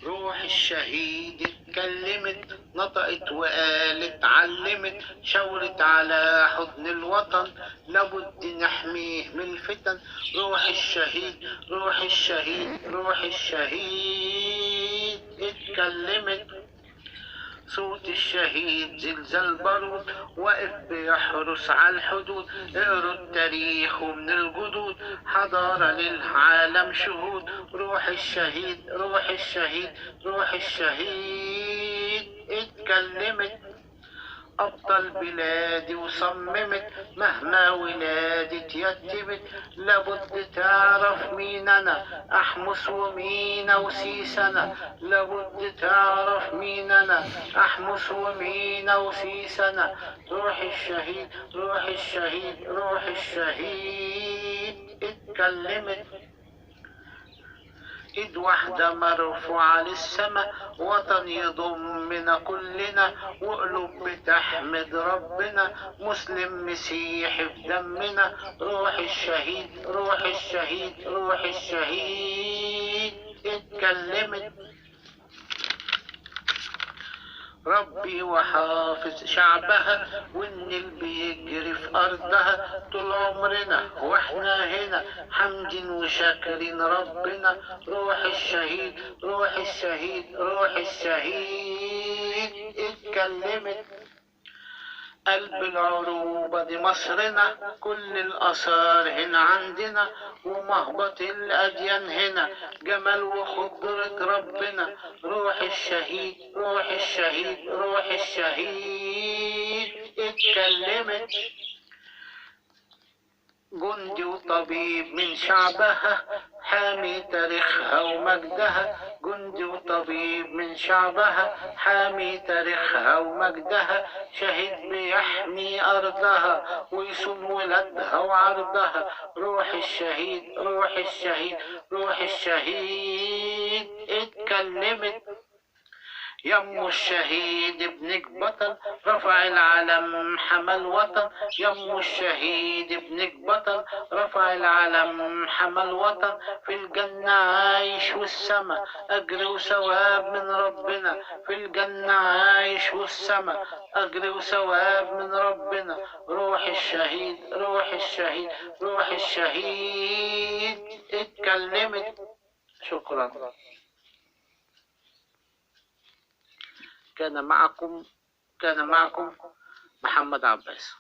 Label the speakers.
Speaker 1: روح الشهيد اتكلمت، نطقت وقالت، علمت، شاورت على حضن الوطن، لابد نحميه من الفتن. روح الشهيد، روح الشهيد، روح الشهيد اتكلمت. صوت الشهيد زلزال بارود، واقف بيحرس على الحدود. اقروا التاريخ ومن الجدود، حضارة للعالم شهود. روح الشهيد، روح الشهيد، روح الشهيد اتكلمت. أبطال بلادي وصممت، مهما ولادي اتيتمت، لابد تعرف مين أنا، أحمس ومين وسيس أنا. لابد تعرف مين أنا، أحمس ومين وسيس أنا. روح الشهيد، روح الشهيد، روح الشهيد اتكلمت. ايد واحدة مرفوعة للسما، وطن يضمنا كلنا، وقلوب بتحمد ربنا، مسلم مسيحي في دمنا. روح الشهيد، روح الشهيد، روح الشهيد اتكلمت. ربي وحافظ شعبها، والنيل بيجري في أرضها، طول عمرنا واحنا هنا حمد وشاكرين ربنا. روح الشهيد، روح الشهيد، روح الشهيد اتكلمت. قلب العروبة دي مصرنا، كل الآثار هنا عندنا، ومهبط الأديان هنا، جمال وخضرة ربنا. روح الشهيد، روح الشهيد، روح الشهيد اتكلمت. جندي وطبيب من شعبها، حامي تاريخها ومجدها. جندي وطبيب من شعبها، حامي تاريخها ومجدها، شهيد بيحمي أرضها ويصون ولادها وعرضها. روح الشهيد، روح الشهيد، روح الشهيد اتكلمت. يم الشهيد ابنك بطل، رفع العلم حمى الوطن. يم الشهيد ابنك بطل، رفع العلم حمى الوطن. في الجنة عايش والسما، أجر وثواب من ربنا. في الجنة عايش والسما، أجر وثواب من ربنا. روح الشهيد، روح الشهيد، روح الشهيد اتكلمت. شكرا. كان معكم محمد عباس.